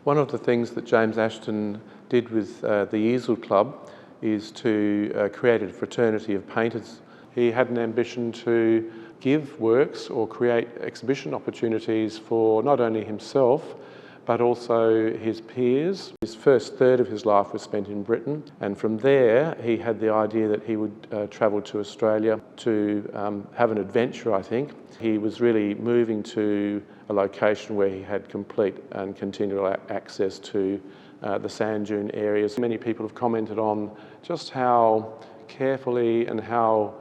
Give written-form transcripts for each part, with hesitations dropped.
One of the things that James Ashton did with the Easel Club is to create a fraternity of painters. He had an ambition to give works or create exhibition opportunities for not only himself but also his peers. His first third of his life was spent in Britain, and from there he had the idea that he would travel to Australia to have an adventure, I think. He was really moving to a location where he had complete and continual access to the sand dune areas. Many people have commented on just how carefully and how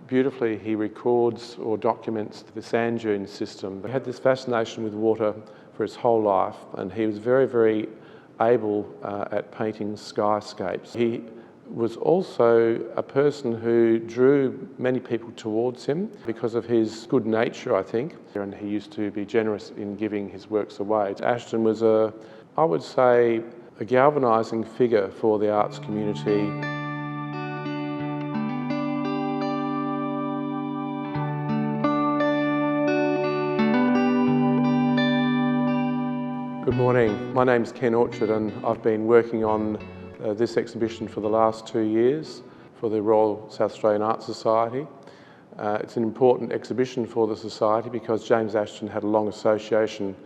beautifully he records or documents the sand dune system. He had this fascination with water for his whole life, and he was very, very able at painting skyscapes. He was also a person who drew many people towards him because of his good nature, I think, and he used to be generous in giving his works away. Ashton was I would say, a galvanising figure for the arts community. Good morning, my name's Ken Orchard and I've been working on this exhibition for the last 2 years for the Royal South Australian Art Society. It's an important exhibition for the Society because James Ashton had a long association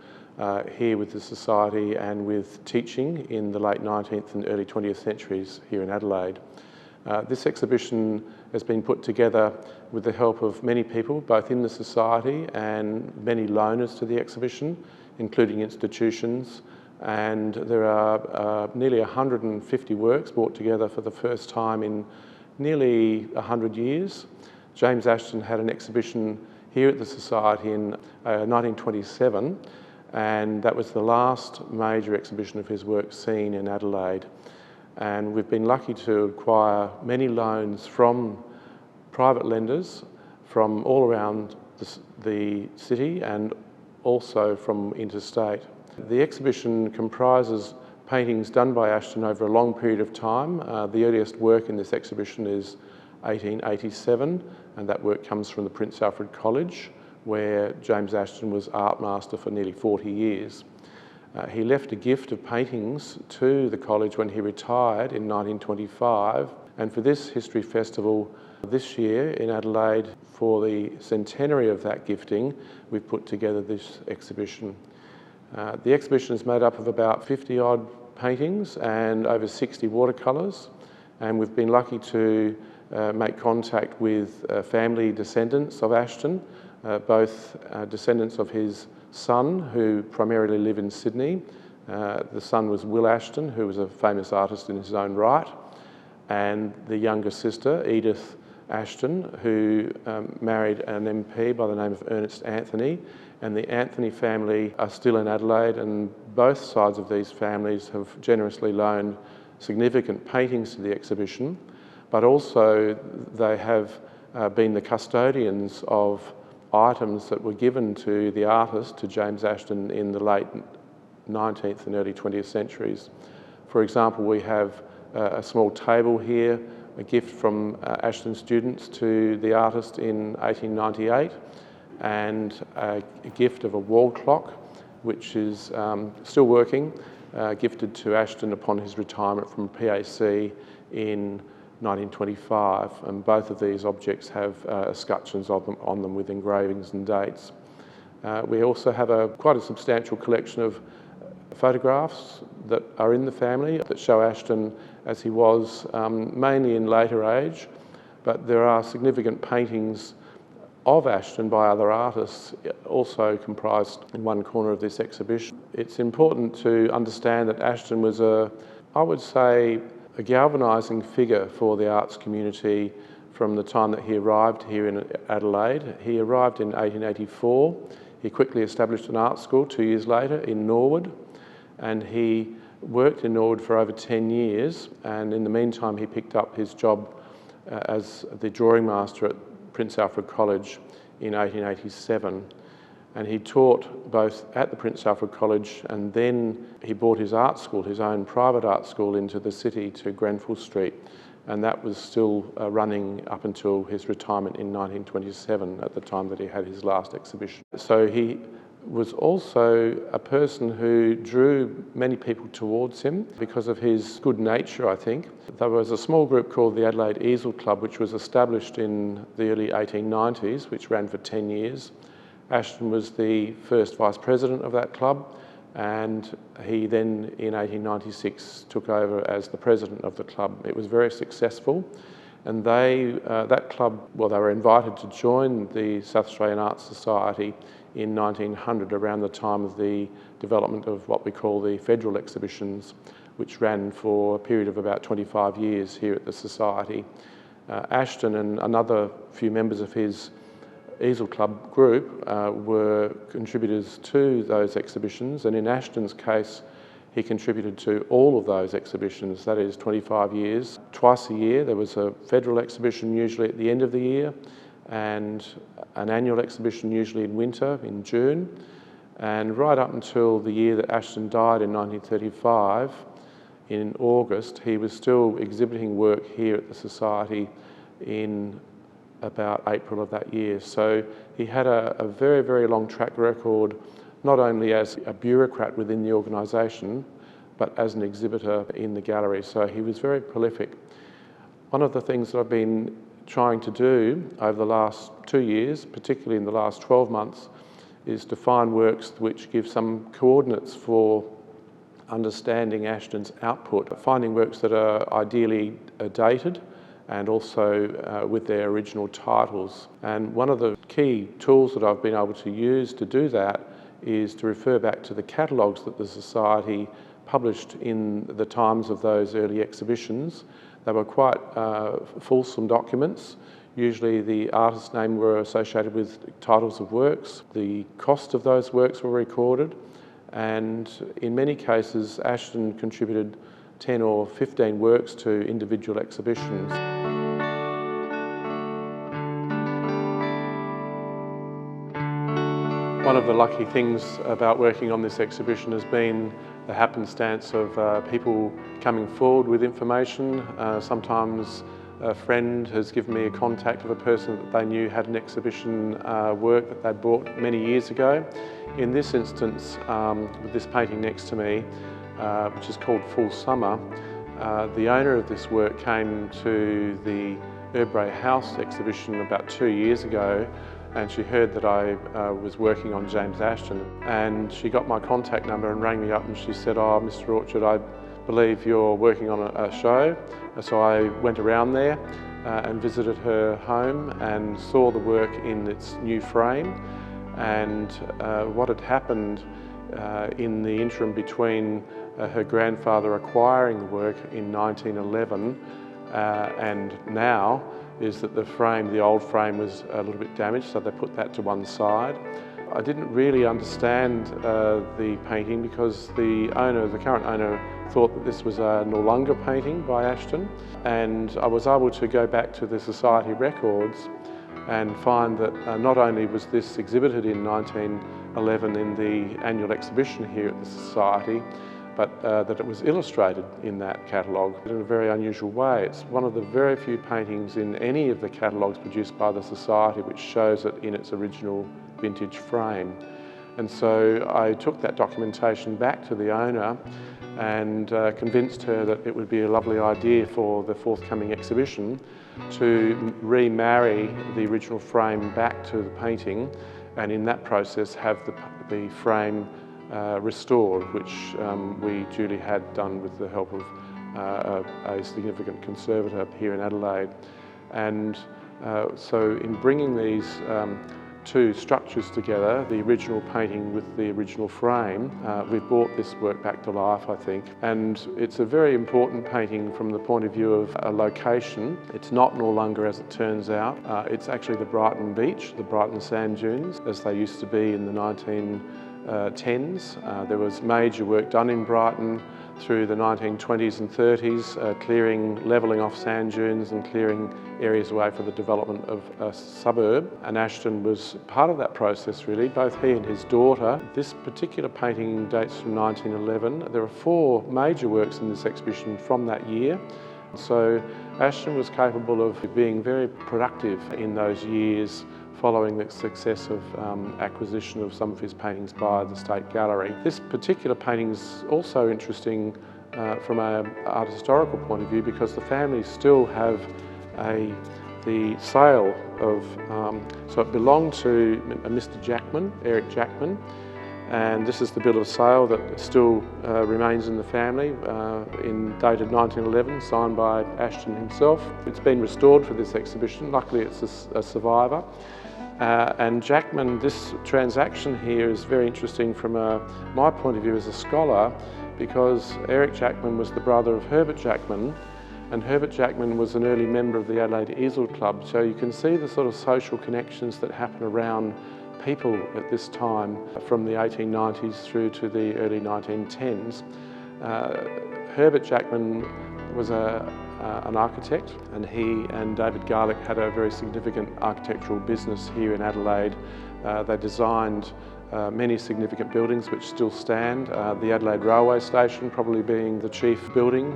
here with the Society and with teaching in the late 19th and early 20th centuries here in Adelaide. This exhibition has been put together with the help of many people, both in the Society and many loaners to the exhibition, including institutions, and there are nearly 150 works brought together for the first time in nearly 100 years. James Ashton had an exhibition here at the Society in 1927, and that was the last major exhibition of his work seen in Adelaide. And we've been lucky to acquire many loans from private lenders from all around the city and also from interstate. The exhibition comprises paintings done by Ashton over a long period of time. The earliest work in this exhibition is 1887, and that work comes from the Prince Alfred College, where James Ashton was art master for nearly 40 years. He left a gift of paintings to the college when he retired in 1925, and for this History Festival this year in Adelaide, for the centenary of that gifting, we've put together this exhibition. The exhibition is made up of about 50 odd paintings and over 60 watercolours, and we've been lucky to make contact with family descendants of Ashton, both descendants of his son, who primarily live in Sydney. The son was Will Ashton, who was a famous artist in his own right, and the younger sister, Edith Ashton, who married an MP by the name of Ernest Anthony, and the Anthony family are still in Adelaide, and both sides of these families have generously loaned significant paintings to the exhibition, but also they have been the custodians of items that were given to the artist, to James Ashton, in the late 19th and early 20th centuries. For example, we have a small table here, a gift from Ashton students to the artist in 1898, and a gift of a wall clock, which is still working, gifted to Ashton upon his retirement from PAC in 1925, and both of these objects have escutcheons on them with engravings and dates. We also have quite a substantial collection of photographs that are in the family that show Ashton as he was, mainly in later age, but there are significant paintings of Ashton by other artists also comprised in one corner of this exhibition. It's important to understand that Ashton was I would say, a galvanising figure for the arts community from the time that he arrived here in Adelaide. He arrived in 1884. He quickly established an art school 2 years later in Norwood, and he worked in Norwood for over 10 years, and in the meantime he picked up his job as the drawing master at Prince Alfred College in 1887. And he taught both at the Prince Alfred College, and then he brought his art school, his own private art school, into the city to Grenfell Street, and that was still running up until his retirement in 1927, at the time that he had his last exhibition. So he was also a person who drew many people towards him because of his good nature, I think. There was a small group called the Adelaide Easel Club, which was established in the early 1890s, which ran for 10 years. Ashton was the first vice president of that club, and he then in 1896 took over as the president of the club. It was very successful, and that club, well, they were invited to join the South Australian Arts Society in 1900, around the time of the development of what we call the federal exhibitions, which ran for a period of about 25 years here at the Society. Ashton and another few members of his Easel Club group were contributors to those exhibitions, and in Ashton's case, he contributed to all of those exhibitions, that is 25 years. Twice a year there was a federal exhibition, usually at the end of the year, and an annual exhibition usually in winter, in June. And right up until the year that Ashton died in 1935, in August, he was still exhibiting work here at the Society in about April of that year. So he had a very, very long track record, not only as a bureaucrat within the organisation, but as an exhibitor in the gallery. So he was very prolific. One of the things that I've been trying to do over the last 2 years, particularly in the last 12 months, is to find works which give some coordinates for understanding Ashton's output, finding works that are ideally dated and also with their original titles. And one of the key tools that I've been able to use to do that is to refer back to the catalogues that the Society published in the times of those early exhibitions. They were quite fulsome documents. Usually the artist's name were associated with titles of works. The cost of those works were recorded, and in many cases Ashton contributed 10 or 15 works to individual exhibitions. One of the lucky things about working on this exhibition has been the happenstance of people coming forward with information. Sometimes a friend has given me a contact of a person that they knew had an exhibition work that they bought many years ago. In this instance, with this painting next to me, which is called Full Summer, the owner of this work came to the Erbray House exhibition about 2 years ago, and she heard that I was working on James Ashton, and she got my contact number and rang me up, and she said, "Oh, Mr. Orchard, I believe you're working on a show." So I went around there and visited her home and saw the work in its new frame, and what had happened in the interim between her grandfather acquiring the work in 1911 and now is that the frame, the old frame, was a little bit damaged, so they put that to one side. I didn't really understand the painting because the current owner, thought that this was a Noarlunga painting by Ashton, and I was able to go back to the Society records and find that not only was this exhibited in 1911 in the annual exhibition here at the Society, but that it was illustrated in that catalogue in a very unusual way. It's one of the very few paintings in any of the catalogues produced by the Society which shows it in its original vintage frame. And so I took that documentation back to the owner and convinced her that it would be a lovely idea for the forthcoming exhibition to remarry the original frame back to the painting, and in that process have the frame restored, which we duly had done with the help of a significant conservator here in Adelaide. And so in bringing these two structures together, the original painting with the original frame, we've brought this work back to life, I think. And it's a very important painting from the point of view of a location. It's not Noarlunga, as it turns out. It's actually the Brighton beach, the Brighton sand dunes, as they used to be in the 1910s. There was major work done in Brighton through the 1920s and 30s, levelling off sand dunes and clearing areas away for the development of a suburb. And Ashton was part of that process, really, both he and his daughter. This particular painting dates from 1911. There are 4 major works in this exhibition from that year, So Ashton was capable of being very productive in those years following the success of acquisition of some of his paintings by the State Gallery. This particular painting is also interesting from an art historical point of view because the family still have the sale of, so it belonged to Mr. Jackman, Eric Jackman, and this is the bill of sale that still remains in the family, dated 1911, signed by Ashton himself. It's been restored for this exhibition. Luckily it's a survivor. And Jackman, this transaction here is very interesting from my point of view as a scholar, because Eric Jackman was the brother of Herbert Jackman, and Herbert Jackman was an early member of the Adelaide Easel Club. So you can see the sort of social connections that happen around people at this time from the 1890s through to the early 1910s. Herbert Jackman was an architect, and he and David Garlick had a very significant architectural business here in Adelaide. They designed many significant buildings which still stand, the Adelaide Railway Station probably being the chief building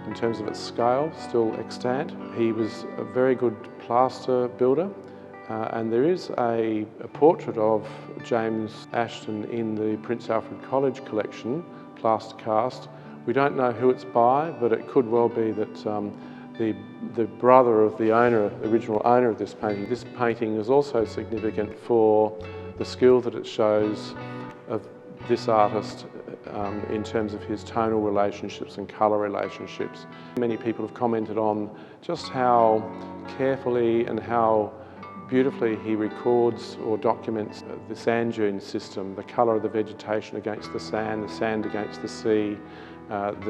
in terms of its scale, still extant. He was a very good plaster builder, and there is a portrait of James Ashton in the Prince Alfred College collection, plaster cast. We don't know who it's by, but it could well be that the brother of the original owner of this painting. This painting is also significant for the skill that it shows of this artist in terms of his tonal relationships and colour relationships. Many people have commented on just how carefully and how beautifully he records or documents the sand dune system, the colour of the vegetation against the sand against the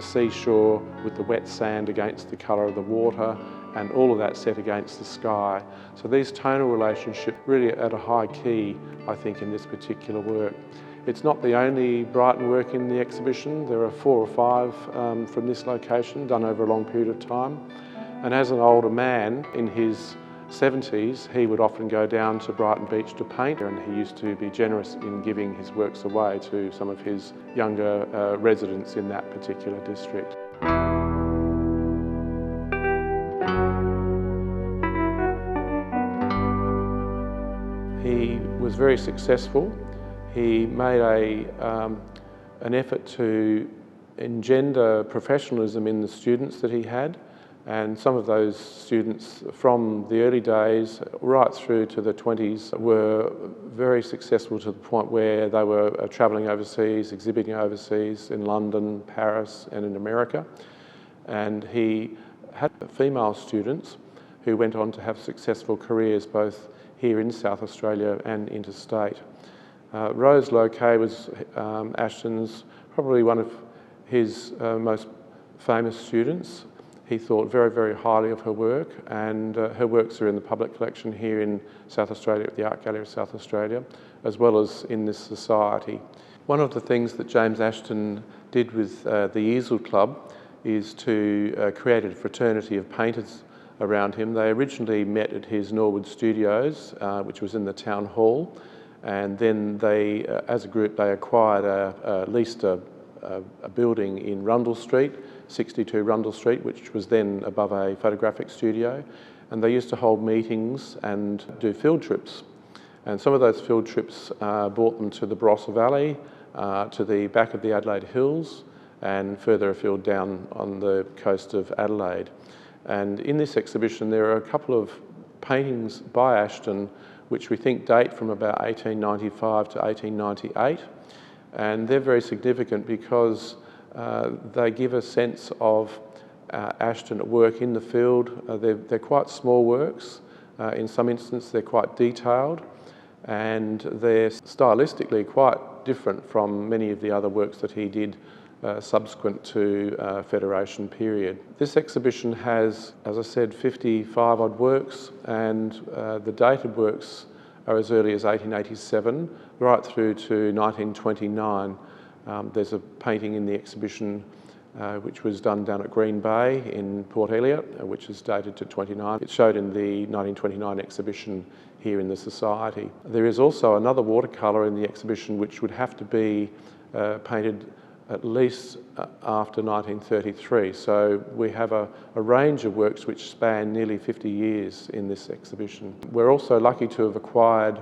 seashore with the wet sand against the colour of the water, and all of that set against the sky. So these tonal relationships really at a high key, I think, in this particular work. It's not the only Brighton work in the exhibition. There are 4 or 5 from this location, done over a long period of time. And as an older man in his 70s, he would often go down to Brighton Beach to paint, and he used to be generous in giving his works away to some of his younger residents in that particular district. He was very successful. He made an effort to engender professionalism in the students that he had, and some of those students from the early days right through to the 20s were very successful to the point where they were travelling overseas, exhibiting overseas in London, Paris and in America. And he had female students who went on to have successful careers both here in South Australia and interstate. Rose Loquet was Ashton's probably one of his most famous students. He thought very, very highly of her work, and her works are in the public collection here in South Australia at the Art Gallery of South Australia, as well as in this society. One of the things that James Ashton did with the Easel Club is to create a fraternity of painters around him. They originally met at his Norwood Studios, which was in the town hall, and then they, as a group, they acquired leased a building in Rundle Street, 62 Rundle Street, which was then above a photographic studio, and they used to hold meetings and do field trips. And some of those field trips brought them to the Barossa Valley, to the back of the Adelaide Hills, and further afield down on the coast of Adelaide. And in this exhibition there are a couple of paintings by Ashton which we think date from about 1895 to 1898, and they're very significant because they give a sense of Ashton at work in the field. They're quite small works. In some instances they're quite detailed, and they're stylistically quite different from many of the other works that he did subsequent to Federation period. This exhibition has, as I said, 55 odd works, and the dated works are as early as 1887 right through to 1929. There's a painting in the exhibition which was done down at Green Bay in Port Elliot, which is dated to 29. It showed in the 1929 exhibition here in the Society. There is also another watercolour in the exhibition which would have to be painted at least after 1933. So we have a range of works which span nearly 50 years in this exhibition. We're also lucky to have acquired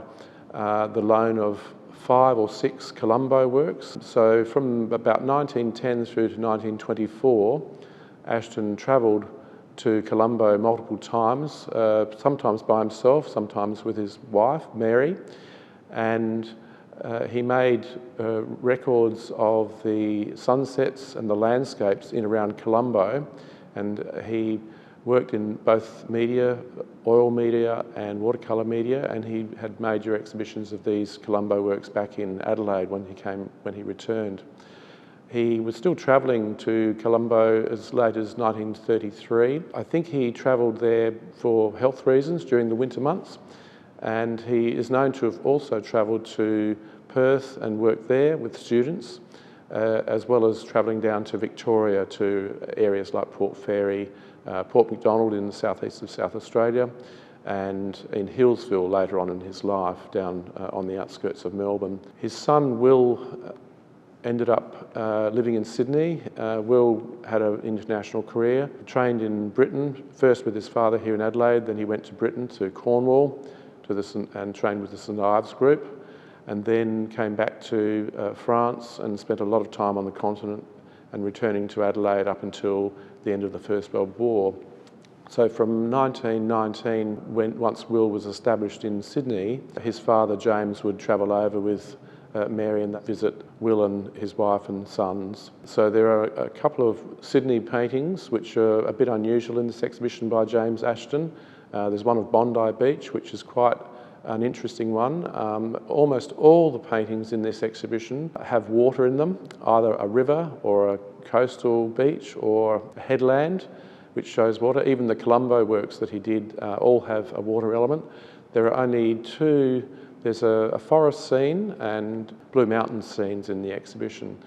the loan of 5 or 6 Colombo works. So from about 1910 through to 1924, Ashton travelled to Colombo multiple times, sometimes by himself, sometimes with his wife, Mary, and he made records of the sunsets and the landscapes in around Colombo, and he worked in both media, oil media and watercolour media, and he had major exhibitions of these Colombo works back in Adelaide when he returned. He was still travelling to Colombo as late as 1933. I think he travelled there for health reasons during the winter months, and he is known to have also travelled to Perth and worked there with students, as well as travelling down to Victoria to areas like Port Fairy, Port Macdonald in the southeast of South Australia, and in Hillsville later on in his life down on the outskirts of Melbourne. His son Will ended up living in Sydney. Will had an international career, trained in Britain, first with his father here in Adelaide, then he went to Britain, to Cornwall, and trained with the St Ives group, and then came back to France and spent a lot of time on the continent and returning to Adelaide up until the end of the First World War. So from 1919, once Will was established in Sydney, his father James would travel over with Mary and visit Will and his wife and sons. So there are a couple of Sydney paintings which are a bit unusual in this exhibition by James Ashton. There's one of Bondi Beach, which is quite an interesting one. Almost all the paintings in this exhibition have water in them, either a river or a coastal beach or a headland which shows water. Even the Colombo works that he did all have a water element. There are only 2, there's a forest scene and Blue Mountains scenes in the exhibition.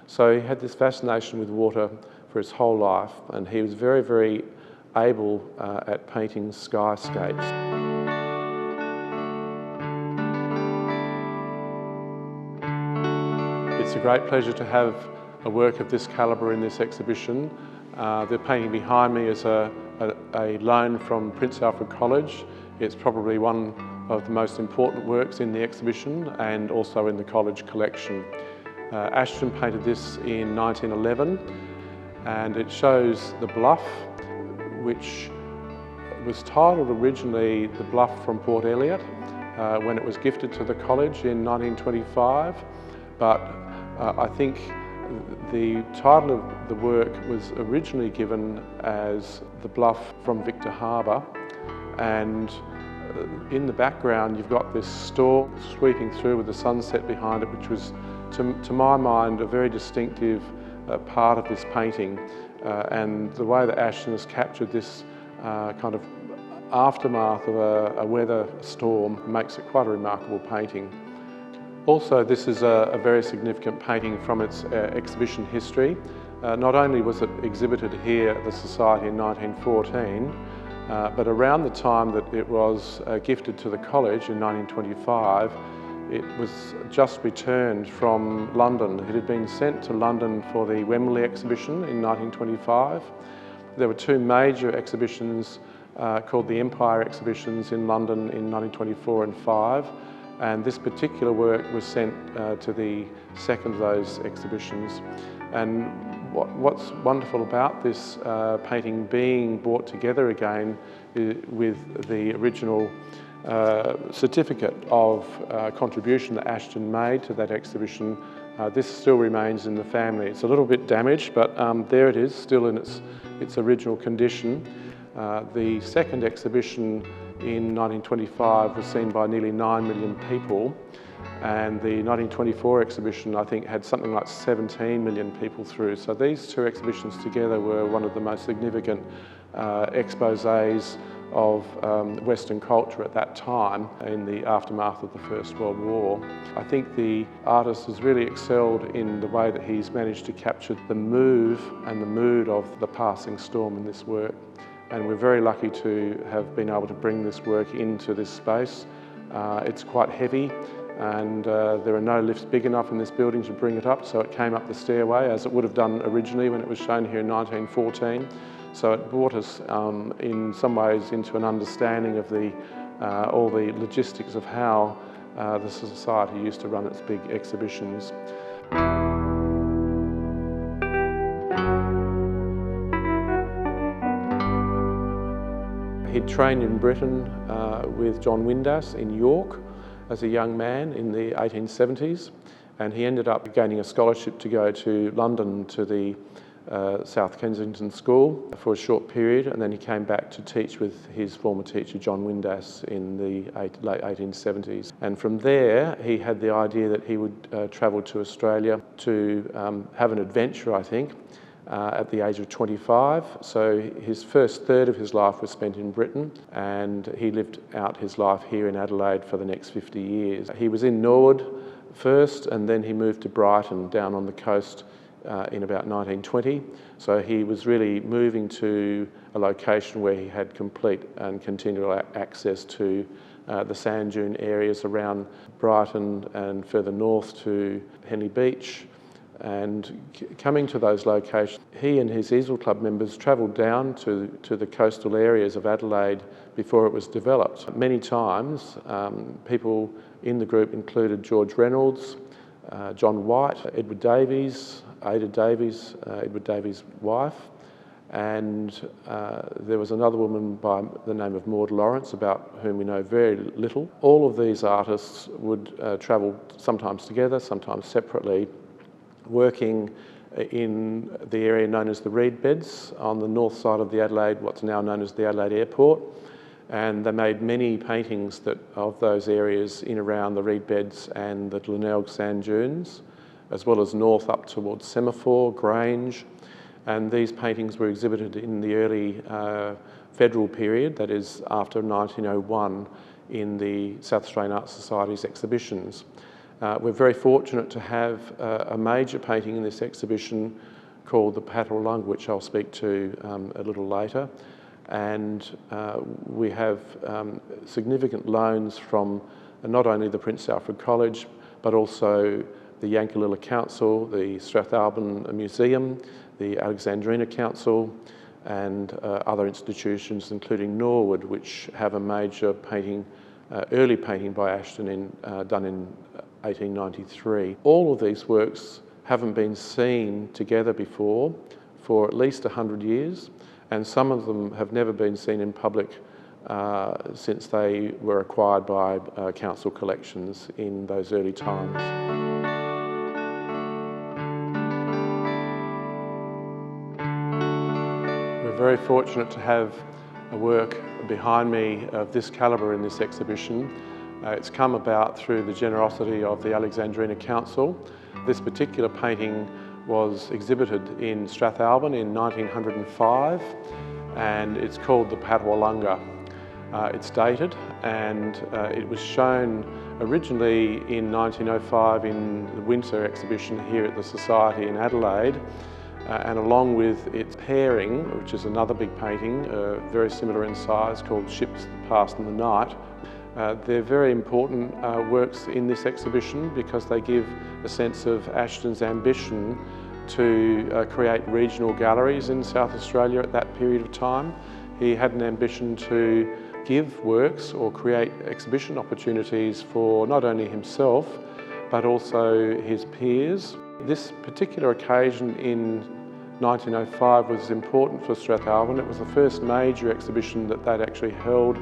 So he had this fascination with water for his whole life, and he was very, very able at painting skyscapes. It's a great pleasure to have a work of this calibre in this exhibition. The painting behind me is a loan from Prince Alfred College. It's probably one of the most important works in the exhibition and also in the college collection. Ashton painted this in 1911, and it shows the Bluff, which was titled originally The Bluff from Port Elliot when it was gifted to the college in 1925, but I think the title of the work was originally given as The Bluff from Victor Harbour, and in the background you've got this storm sweeping through with the sunset behind it, which was, to my mind, a very distinctive part of this painting, and the way that Ashton has captured this kind of aftermath of a weather storm makes it quite a remarkable painting. Also, this is a very significant painting from its exhibition history. Not only was it exhibited here at the Society in 1914, but around the time that it was gifted to the college in 1925, it was just returned from London. It had been sent to London for the Wembley exhibition in 1925. There were 2 major exhibitions called the Empire exhibitions in London in 1924 and 5. And this particular work was sent to the second of those exhibitions. And what's wonderful about this painting being brought together again with the original certificate of contribution that Ashton made to that exhibition, this still remains in the family. It's a little bit damaged, but there it is, still in its original condition. The second exhibition in 1925 was seen by nearly 9 million people, and the 1924 exhibition, I think, had something like 17 million people through. So these 2 exhibitions together were one of the most significant exposés of Western culture at that time in the aftermath of the First World War. I think the artist has really excelled in the way that he's managed to capture the move and the mood of the passing storm in this work. And we're very lucky to have been able to bring this work into this space. It's quite heavy, and there are no lifts big enough in this building to bring it up, so it came up the stairway as it would have done originally when it was shown here in 1914. So it brought us in some ways into an understanding of all the logistics of how the Society used to run its big exhibitions. He'd trained in Britain with John Windass in York as a young man in the 1870s, and he ended up gaining a scholarship to go to London to the South Kensington School for a short period, and then he came back to teach with his former teacher John Windass in the late 1870s. And from there he had the idea that he would travel to Australia to have an adventure, I think, at the age of 25. So his first third of his life was spent in Britain, and he lived out his life here in Adelaide for the next 50 years. He was in Norwood first, and then he moved to Brighton down on the coast in about 1920. So he was really moving to a location where he had complete and continual access to the sand dune areas around Brighton and further north to Henley Beach. And coming to those locations, he and his Easel Club members travelled down to the coastal areas of Adelaide before it was developed. Many times, people in the group included George Reynolds, John White, Edward Davies, Ada Davies, Edward Davies' wife, and there was another woman by the name of Maud Lawrence, about whom we know very little. All of these artists would travel sometimes together, sometimes separately, working in the area known as the reed beds on the north side of the Adelaide, what's now known as the Adelaide Airport. And they made many paintings of those areas in around the reed beds and the Glenelg sand dunes, as well as north up towards Semaphore, Grange. And these paintings were exhibited in the early federal period, that is after 1901, in the South Australian Art Society's exhibitions. We're very fortunate to have a major painting in this exhibition called the Patawalonga, which I'll speak to a little later. And we have significant loans from not only the Prince Alfred College, but also the Yankalilla Council, the Strathalbyn Museum, the Alexandrina Council, and other institutions, including Norwood, which have a major painting, early painting by Ashton done in 1893. All of these works haven't been seen together before for at least 100 years, and some of them have never been seen in public since they were acquired by council collections in those early times. We're very fortunate to have a work behind me of this calibre in this exhibition. It's come about through the generosity of the Alexandrina Council. This particular painting was exhibited in Strathalbyn in 1905, and it's called the Patawalonga. It's dated, and it was shown originally in 1905 in the winter exhibition here at the Society in Adelaide, and along with its pairing, which is another big painting, very similar in size, called Ships That Passed in the Night. They're very important works in this exhibition because they give a sense of Ashton's ambition to create regional galleries in South Australia at that period of time. He had an ambition to give works or create exhibition opportunities for not only himself but also his peers. This particular occasion in 1905 was important for Strathalbyn. It was the first major exhibition that they'd actually held,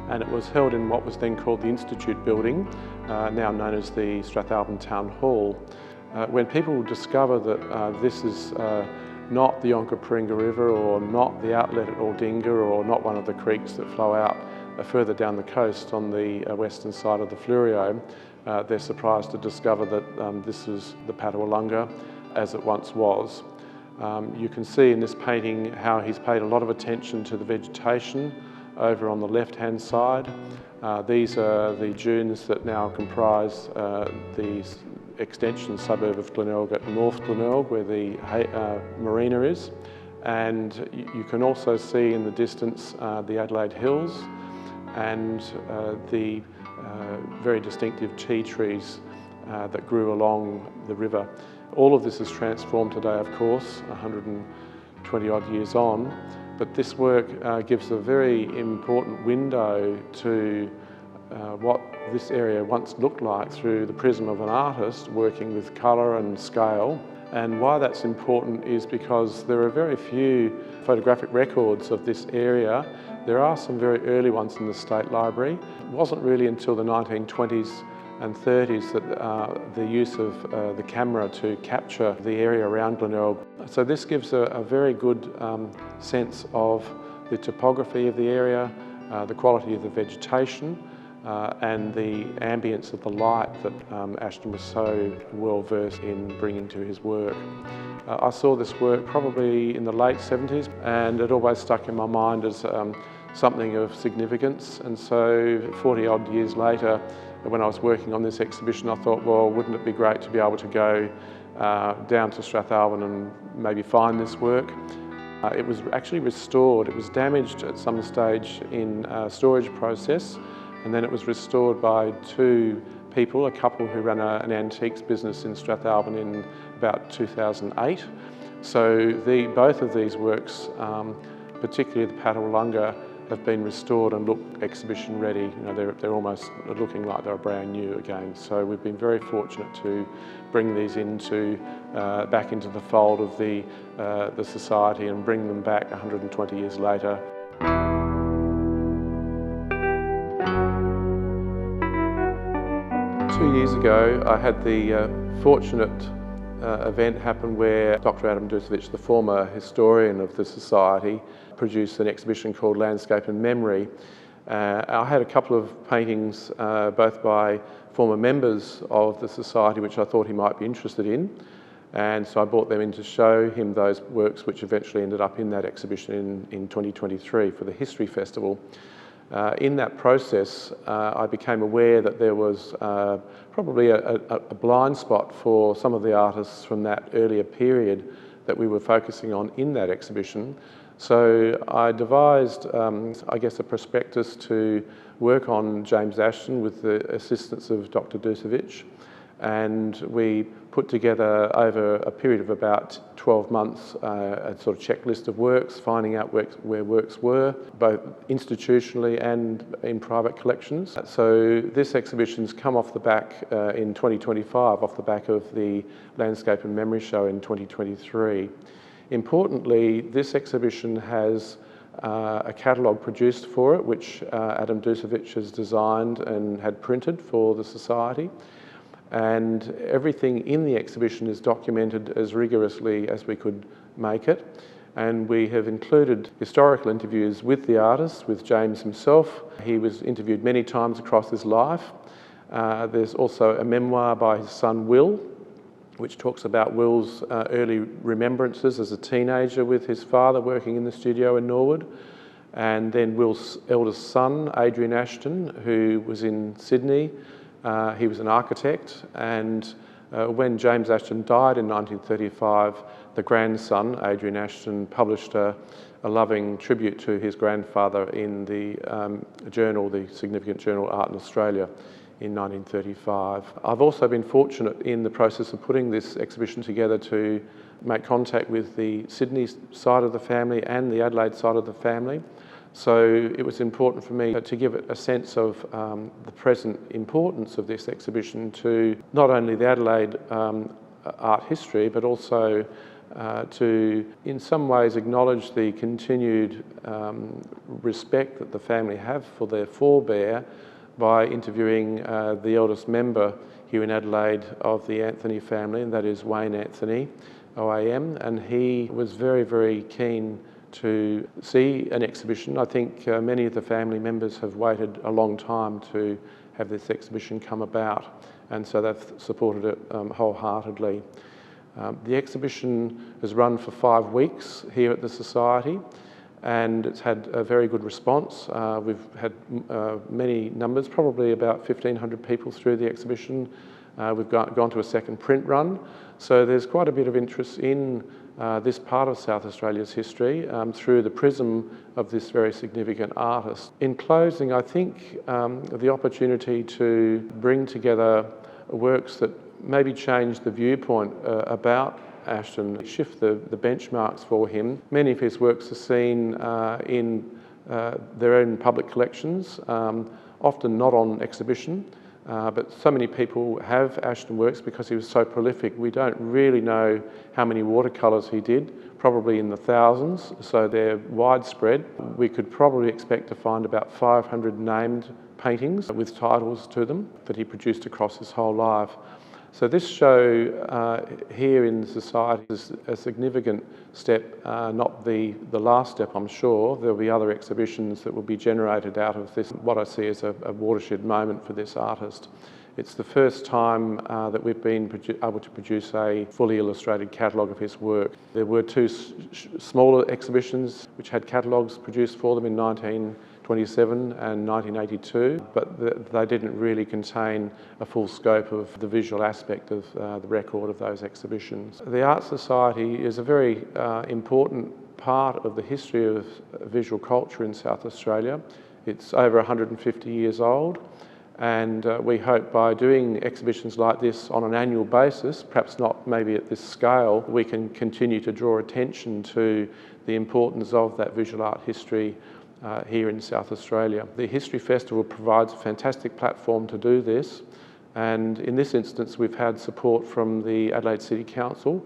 and it was held in what was then called the Institute building, now known as the Strathalbyn Town Hall. When people discover that this is not the Onkaparinga River, or not the outlet at Aldinga, or not one of the creeks that flow out further down the coast on the western side of the Fleurieu, they're surprised to discover that this is the Patawalonga as it once was. You can see in this painting how he's paid a lot of attention to the vegetation over on the left-hand side. These are the dunes that now comprise the extension suburb of Glenelg at North Glenelg, where the marina is. And you can also see in the distance the Adelaide Hills and the very distinctive tea trees that grew along the river. All of this is transformed today, of course, 120 odd years on, but this work gives a very important window to what this area once looked like through the prism of an artist working with colour and scale. And why that's important is because there are very few photographic records of this area. There are some very early ones in the State Library. It wasn't really until the 1920s and 30s that the use of the camera to capture the area around Glenelg. So this gives a very good sense of the topography of the area, the quality of the vegetation, and the ambience of the light that Ashton was so well versed in bringing to his work. I saw this work probably in the late 70s, and it always stuck in my mind as something of significance. And so 40 odd years later, when I was working on this exhibition, I thought, well, wouldn't it be great to be able to go down to Strathalbyn and maybe find this work. It was actually restored. It was damaged at some stage in a storage process, and then it was restored by two people, a couple who ran an antiques business in Strathalbyn in about 2008. So both of these works, particularly the Patawalonga, have been restored and look exhibition ready. You know, they're almost looking like they're brand new again. So we've been very fortunate to bring these back into the fold of the society and bring them back 120 years later. 2 years ago, I had the fortunate event happen where Dr. Adam Dusevic, the former historian of the Society, produced an exhibition called Landscape and Memory. I had a couple of paintings both by former members of the Society which I thought he might be interested in, and so I brought them in to show him those works which eventually ended up in that exhibition in 2023 for the History Festival. In that process, I became aware that there was probably a blind spot for some of the artists from that earlier period that we were focusing on in that exhibition. So I devised, I guess, a prospectus to work on James Ashton with the assistance of Dr. Dusevic, and we put together over a period of about 12 months a sort of checklist of works, finding out where works were, both institutionally and in private collections. So this exhibition's come off the back in 2025, off the back of the Landscape and Memory Show in 2023. Importantly, this exhibition has a catalogue produced for it, which Adam Dusevic has designed and had printed for the Society. And everything in the exhibition is documented as rigorously as we could make it. And we have included historical interviews with the artist, with James himself. He was interviewed many times across his life. There's also a memoir by his son Will, which talks about Will's early remembrances as a teenager with his father working in the studio in Norwood. And then Will's eldest son, Adrian Ashton, who was in Sydney. He was an architect, and when James Ashton died in 1935, the grandson, Adrian Ashton, published a loving tribute to his grandfather in the journal, the significant journal Art in Australia, in 1935. I've also been fortunate in the process of putting this exhibition together to make contact with the Sydney side of the family and the Adelaide side of the family. So it was important for me to give it a sense of the present importance of this exhibition to not only the Adelaide art history, but also to, in some ways, acknowledge the continued respect that the family have for their forebear by interviewing the eldest member here in Adelaide of the Anthony family, and that is Wayne Anthony, OAM, and he was very, very keen to see an exhibition. I think many of the family members have waited a long time to have this exhibition come about, and so they've supported it wholeheartedly. The exhibition has run for 5 weeks here at the Society, and it's had a very good response. We've had many numbers, probably about 1,500 people through the exhibition. We've gone to a second print run, so there's quite a bit of interest in this part of South Australia's history through the prism of this very significant artist. In closing, I think the opportunity to bring together works that maybe change the viewpoint about Ashton, shift the benchmarks for him. Many of his works are seen in their own public collections, often not on exhibition, but so many people have Ashton works because he was so prolific. We don't really know how many watercolours he did, probably in the thousands, so they're widespread. We could probably expect to find about 500 named paintings with titles to them that he produced across his whole life. So this show here in society is a significant step, not the last step, I'm sure. There'll be other exhibitions that will be generated out of this, what I see as a watershed moment for this artist. It's the first time that we've been able to produce a fully illustrated catalogue of his work. There were two smaller exhibitions which had catalogues produced for them in 1927 and 1982, but they didn't really contain a full scope of the visual aspect of the record of those exhibitions. The Art Society is a very important part of the history of visual culture in South Australia. It's over 150 years old. And we hope by doing exhibitions like this on an annual basis, perhaps not maybe at this scale, we can continue to draw attention to the importance of that visual art history here in South Australia. The History Festival provides a fantastic platform to do this, and in this instance we've had support from the Adelaide City Council,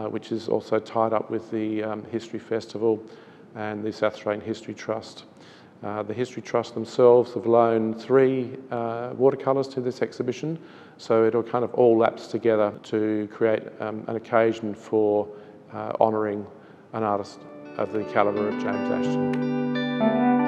which is also tied up with the History Festival and the South Australian History Trust. The History Trust themselves have loaned 3 watercolours to this exhibition, so it'll kind of all lapse together to create an occasion for honouring an artist of the calibre of James Ashton.